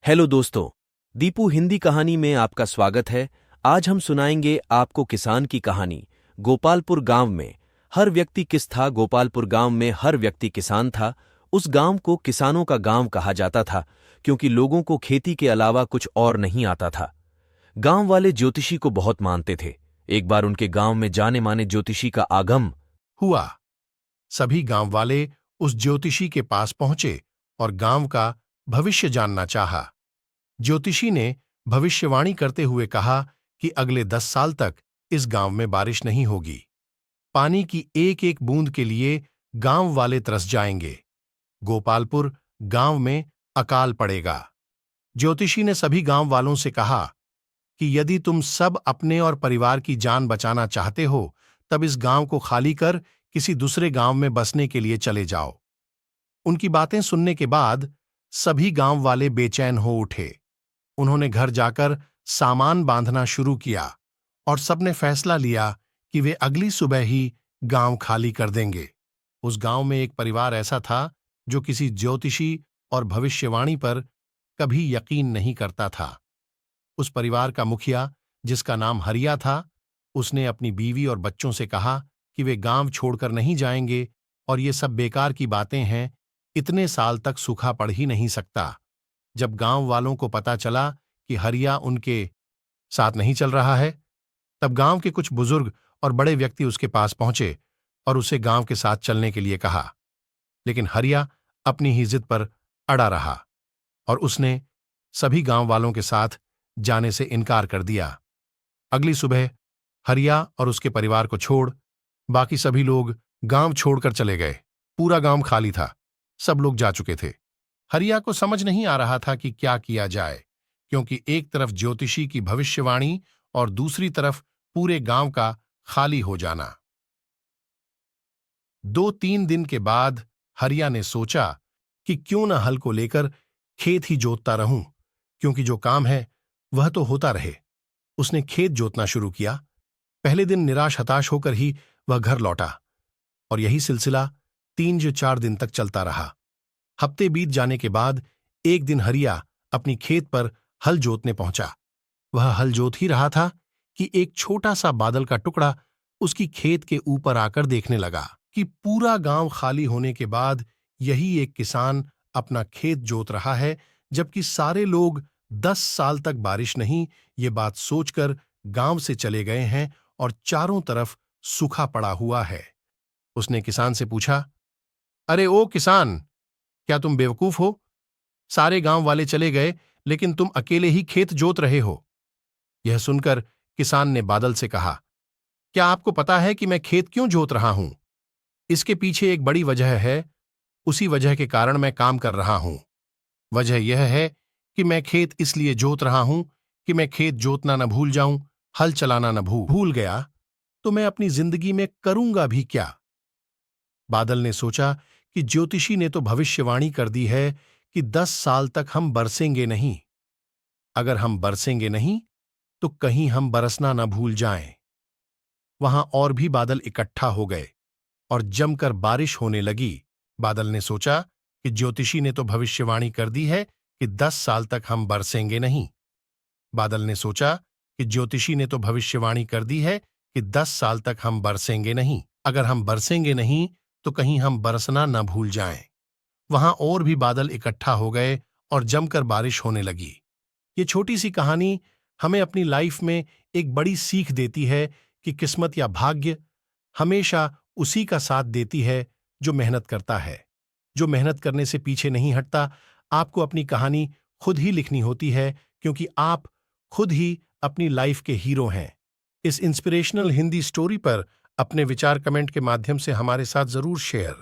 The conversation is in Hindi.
हेलो दोस्तों, दीपू हिंदी कहानी में आपका स्वागत है। आज हम सुनाएंगे आपको किसान की कहानी। गोपालपुर गांव में हर व्यक्ति किस था। गोपालपुर गांव में हर व्यक्ति किसान था। उस गांव को किसानों का गांव कहा जाता था क्योंकि लोगों को खेती के अलावा कुछ और नहीं आता था। गांव वाले ज्योतिषी को बहुत मानते थे। एक बार उनके गांव में जाने माने ज्योतिषी का आगमन हुआ। सभी गांव वाले उस ज्योतिषी के पास पहुंचे और गांव का भविष्य जानना चाहा। ज्योतिषी ने भविष्यवाणी करते हुए कहा कि अगले 10 साल तक इस गांव में बारिश नहीं होगी। पानी की एक एक बूंद के लिए गांव वाले तरस जाएंगे। गोपालपुर गांव में अकाल पड़ेगा। ज्योतिषी ने सभी गांव वालों से कहा कि यदि तुम सब अपने और परिवार की जान बचाना चाहते हो तब इस गांव को खाली कर किसी दूसरे गांव में बसने के लिए चले जाओ। उनकी बातें सुनने के बाद सभी गांव वाले बेचैन हो उठे। उन्होंने घर जाकर सामान बांधना शुरू किया और सबने फैसला लिया कि वे अगली सुबह ही गांव खाली कर देंगे। उस गांव में एक परिवार ऐसा था जो किसी ज्योतिषी और भविष्यवाणी पर कभी यकीन नहीं करता था। उस परिवार का मुखिया, जिसका नाम हरिया था, उसने अपनी बीवी और बच्चों से कहा कि वे गांव छोड़कर नहीं जाएंगे और ये सब बेकार की बातें हैं, इतने साल तक सूखा पड़ ही नहीं सकता। जब गांव वालों को पता चला कि हरिया उनके साथ नहीं चल रहा है, तब गांव के कुछ बुजुर्ग और बड़े व्यक्ति उसके पास पहुंचे और उसे गांव के साथ चलने के लिए कहा। लेकिन हरिया अपनी ही जिद पर अड़ा रहा और उसने सभी गांव वालों के साथ जाने से इनकार कर दिया। अगली सुबह हरिया और उसके परिवार को छोड़ बाकी सभी लोग गांव छोड़कर चले गए। पूरा गांव खाली था, सब लोग जा चुके थे। हरिया को समझ नहीं आ रहा था कि क्या किया जाए, क्योंकि एक तरफ ज्योतिषी की भविष्यवाणी और दूसरी तरफ पूरे गांव का खाली हो जाना। 2-3 दिन के बाद हरिया ने सोचा कि क्यों न हल को लेकर खेत ही जोतता रहूं, क्योंकि जो काम है वह तो होता रहे। उसने खेत जोतना शुरू किया। पहले दिन निराश हताश होकर ही वह घर लौटा और यही सिलसिला 3-4 दिन तक चलता रहा। हफ्ते बीत जाने के बाद एक दिन हरिया अपनी खेत पर हल जोतने पहुंचा। वह हल जोत ही रहा था कि एक छोटा सा बादल का टुकड़ा उसकी खेत के ऊपर आकर देखने लगा कि पूरा गांव खाली होने के बाद यही एक किसान अपना खेत जोत रहा है, जबकि सारे लोग 10 साल तक बारिश नहीं, ये बात सोचकर गांव से चले गए हैं और चारों तरफ सूखा पड़ा हुआ है। उसने किसान से पूछा, अरे ओ किसान, क्या तुम बेवकूफ हो? सारे गांव वाले चले गए लेकिन तुम अकेले ही खेत जोत रहे हो। यह सुनकर किसान ने बादल से कहा, क्या आपको पता है कि मैं खेत क्यों जोत रहा हूं? इसके पीछे एक बड़ी वजह है। उसी वजह के कारण मैं काम कर रहा हूं। वजह यह है कि मैं खेत इसलिए जोत रहा हूं कि मैं खेत जोतना न भूल जाऊं, हल चलाना न भूल गया तो मैं अपनी जिंदगी में करूंगा भी क्या? बादल ने सोचा कि ज्योतिषी ने तो भविष्यवाणी कर दी है कि 10 साल तक हम बरसेंगे नहीं। अगर हम बरसेंगे नहीं तो कहीं हम बरसना न भूल जाएं। वहां और भी बादल इकट्ठा हो गए और जमकर बारिश होने लगी। बादल ने सोचा कि ज्योतिषी ने तो भविष्यवाणी कर दी है कि 10 साल तक हम बरसेंगे नहीं। बादल ने सोचा कि ज्योतिषी ने तो भविष्यवाणी कर दी है कि 10 साल तक हम बरसेंगे नहीं। अगर हम बरसेंगे नहीं तो कहीं हम बरसना न भूल जाएं। वहां और भी बादल इकट्ठा हो गए और जमकर बारिश होने लगी। ये छोटी सी कहानी हमें अपनी लाइफ में एक बड़ी सीख देती है कि किस्मत या भाग्य हमेशा उसी का साथ देती है जो मेहनत करता है, जो मेहनत करने से पीछे नहीं हटता। आपको अपनी कहानी खुद ही लिखनी होती है, क्योंकि आप खुद ही अपनी लाइफ के हीरो हैं। इस इंस्पिरेशनल हिंदी स्टोरी पर अपने विचार कमेंट के माध्यम से हमारे साथ जरूर शेयर